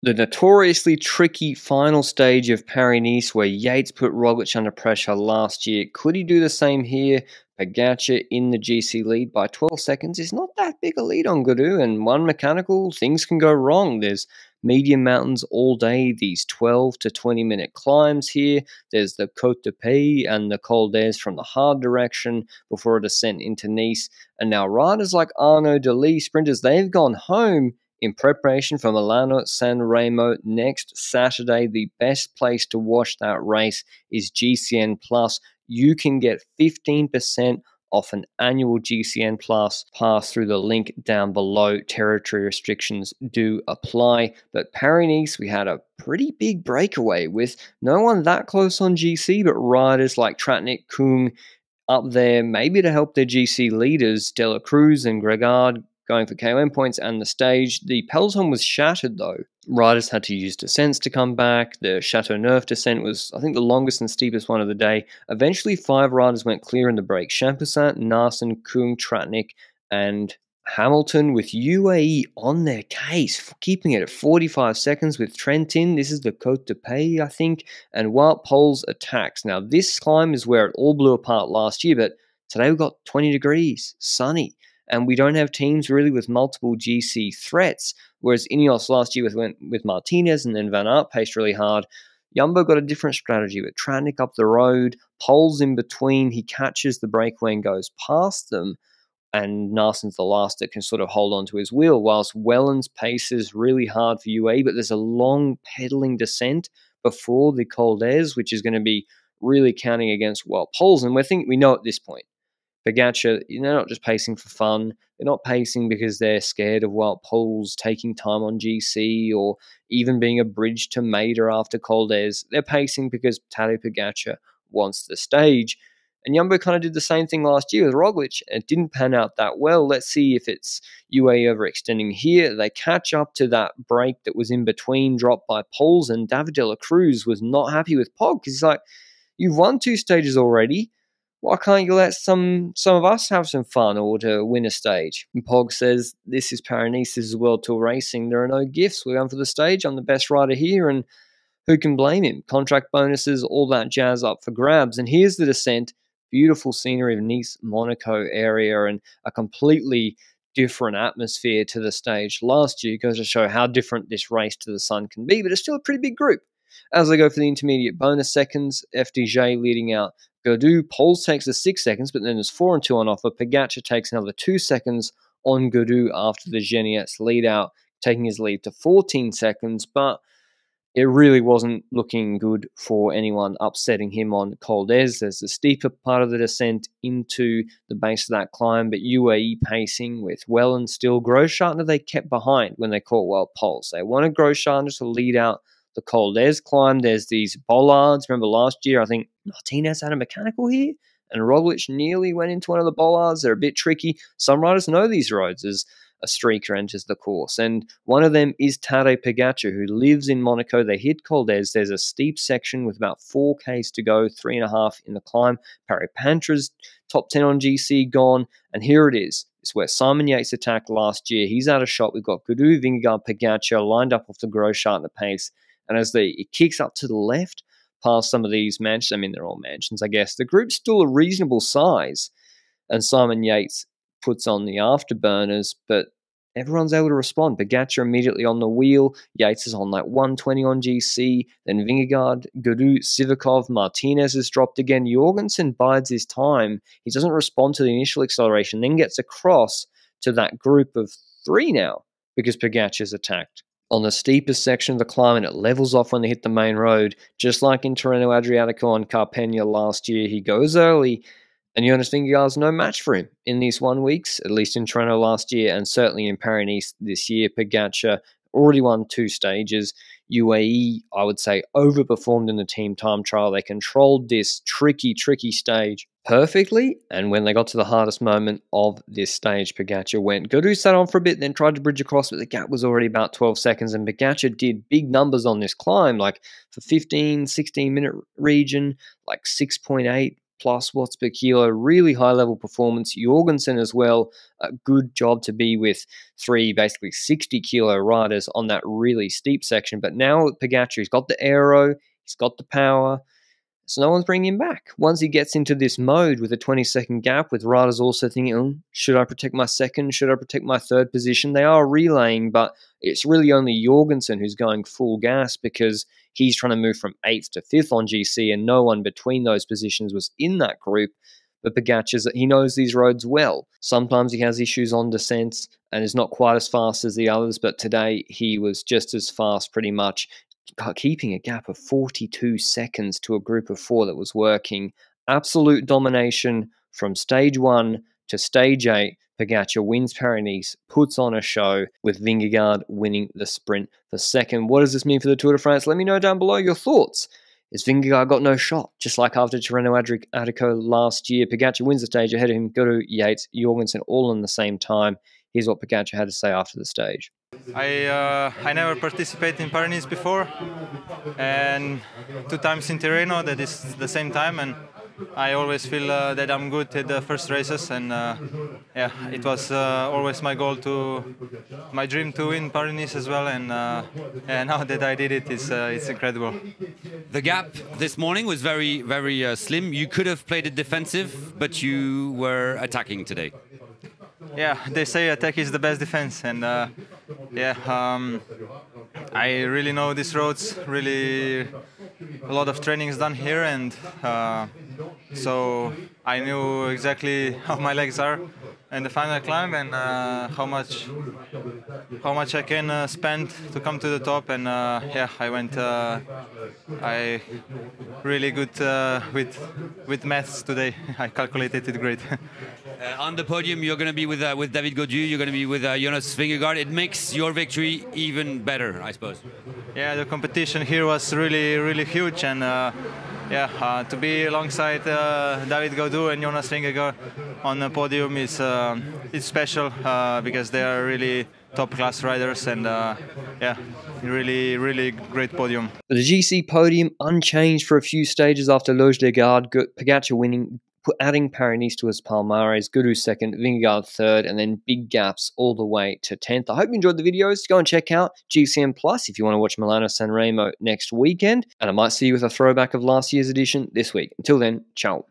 The notoriously tricky final stage of Paris-Nice where Yates put Roglic under pressure last year. Could he do the same here? Pogacar in the GC lead by 12 seconds is not that big a lead on Gaudu, and one mechanical, things can go wrong. There's medium mountains all day, these 12 to 20 minute climbs here. There's the Côte de Pays and the Col d'Ez from the hard direction before a descent into Nice. And now riders like Arnaud Delis, sprinters, they've gone home in preparation for Milano San Remo next Saturday. The best place to watch that race is GCN Plus. You can get 15% off an annual GCN Plus pass through the link down below. Territory restrictions do apply. But Paris-Nice, we had a pretty big breakaway with no one that close on GC, but riders like Tratnik, Kung up there, maybe to help their GC leaders, De La Cruz and Gregard, going for KOM points and the stage. The peloton was shattered though. Riders had to use descents to come back. The Chateauneuf descent was, I think, the longest and steepest one of the day. Eventually, 5 riders went clear in the break. Champussin, Naesen, Kung, Tratnik, and Hamilton, with UAE on their case, keeping it at 45 seconds with Trentin. This is the Côte de Pays, I think, and Wout Poels attacks. Now, this climb is where it all blew apart last year, but today we've got 20 degrees, sunny, and we don't have teams really with multiple GC threats, whereas Ineos last year went with Martinez and then Van Aert paced really hard. Jumbo got a different strategy with Tratnik up the road, Poels in between. He catches the breakaway and goes past them, and Narsen's the last that can sort of hold on to his wheel, whilst Wellens paces really hard for UAE, but there's a long pedaling descent before the Col d'Ez, which is going to be really counting against Wout Poels, and we know at this point, Pogacar, they're not just pacing for fun. They're not pacing because they're scared of Wout Poels taking time on GC or even being a bridge to Mader after Col d'Ez. They're pacing because Tadej Pogacar wants the stage. And Jumbo kind of did the same thing last year with Roglic. It didn't pan out that well. Let's see if it's UAE overextending here. They catch up to that break that was in between, dropped by Poels, and David de la Cruz was not happy with Pog because he's like, you've won 2 stages already. Why can't you let some of us have some fun or to win a stage? And Pog says, this is Paris-Nice, this is World Tour Racing. There are no gifts. We're going for the stage. I'm the best rider here, and who can blame him? Contract bonuses, all that jazz up for grabs. And here's the descent. Beautiful scenery of Nice, Monaco area, and a completely different atmosphere to the stage last year. It goes to show how different this race to the sun can be, but it's still a pretty big group. As they go for the intermediate bonus seconds, FDJ leading out Gaudu. Poels takes the 6 seconds, but then there's 4 and 2 on offer. Pogacar takes another 2 seconds on Gaudu after the Geniets lead out, taking his lead to 14 seconds, but it really wasn't looking good for anyone upsetting him on Col d'Ez. There's the steeper part of the descent into the base of that climb, but UAE pacing with Wellens still. Grosschartner they kept behind when they caught Wout Poels. They wanted Grosschartner to lead out the Col d'Ez climb. There's these bollards. Remember last year, I think Martinez had a mechanical here, and Roglic nearly went into one of the bollards. They're a bit tricky. Some riders know these roads as a streaker enters the course, and one of them is Tadej Pogacar, who lives in Monaco. They hit Col d'Ez. There's a steep section with about 4Ks to go, 3.5 in the climb. Paris Pantra's top 10 on GC gone, and here it is. It's where Simon Yates attacked last year. He's out of shot. We've got Gaudu, Vingegaard, Pogacar lined up off the Grosschartner pace, and as it kicks up to the left, past some of these mansions, I mean, they're all mansions, I guess, the group's still a reasonable size, and Simon Yates puts on the afterburners, but everyone's able to respond. Pogacar immediately on the wheel. Yates is on like 120 on GC. Then Vingegaard, Gaudu, Sivakov, Martinez is dropped again. Jorgensen bides his time. He doesn't respond to the initial acceleration, then gets across to that group of 3 now because Pogacar's attacked. On the steepest section of the climb, and it levels off when they hit the main road, just like in Tirreno Adriatico on Carpegna last year. He goes early, and Jonas Vingegaard's no match for him in these 1 weeks, at least in Tirreno last year, and certainly in Paris-Nice this year. Pogacar already won 2 stages. UAE, I would say, overperformed in the team time trial. They controlled this tricky stage perfectly, and when they got to the hardest moment of this stage, Pogacar went. Gaudu sat on for a bit, then tried to bridge across, but the gap was already about 12 seconds, and Pogacar did big numbers on this climb, like for 15, 16-minute region, like 6.8, plus watts per kilo, really high level performance. Jorgensen as well, a good job to be with three basically 60 kilo riders on that really steep section. But now Pogačar, he's got the aero, he's got the power, so no one's bringing him back. Once he gets into this mode with a 20-second gap, with riders also thinking, oh, should I protect my second? Should I protect my third position? They are relaying, but it's really only Jorgensen who's going full gas because he's trying to move from 8th to 5th on GC, and no one between those positions was in that group. But Pogačar, he knows these roads well. Sometimes he has issues on descents and is not quite as fast as the others, but today he was just as fast pretty much, keeping a gap of 42 seconds to a group of 4 that was working. Absolute domination from stage 1 to stage 8. Pogačar wins Paris-Nice, puts on a show, with Vingegaard winning the sprint for second. What does this mean for the Tour de France? Let me know down below your thoughts. Is Vingegaard got no shot? Just like after Tirreno-Adriatico last year, Pogačar wins the stage ahead of him. Guru, Yates, Jorgensen all in the same time. Here's what Pogačar had to say after the stage. I never participated in Paris before, and 2 times in Tirreno, that is the same time, and I always feel that I'm good at the first races, and yeah, it was always my goal my dream to win Paris as well, and yeah, now that I did it, it's incredible. The gap this morning was very, very slim. You could have played it defensive, but you were attacking today. Yeah, they say attack is the best defense, and yeah, I really know these roads, really a lot of training is done here, and so I knew exactly how my legs are in the final climb, and how much I can spend to come to the top, and yeah, I went I really good with maths today. I calculated it great. On the podium, you're going to be with David Gaudu, you're going to be with Jonas Vingegaard. It makes your victory even better, I suppose. Yeah, the competition here was really, really huge, and yeah, to be alongside David Gaudu and Jonas Vingegaard on the podium is it's special because they are really top-class riders, and yeah, really, really great podium. The GC podium unchanged for a few stages after Loge de Garde, Pogačar winning, adding Paris-Nice to his palmares, Guru second, Vingegaard third, and then big gaps all the way to 10th. I hope you enjoyed the videos. Go and check out GCN Plus if you want to watch Milano Sanremo next weekend, and I might see you with a throwback of last year's edition this week. Until then, ciao.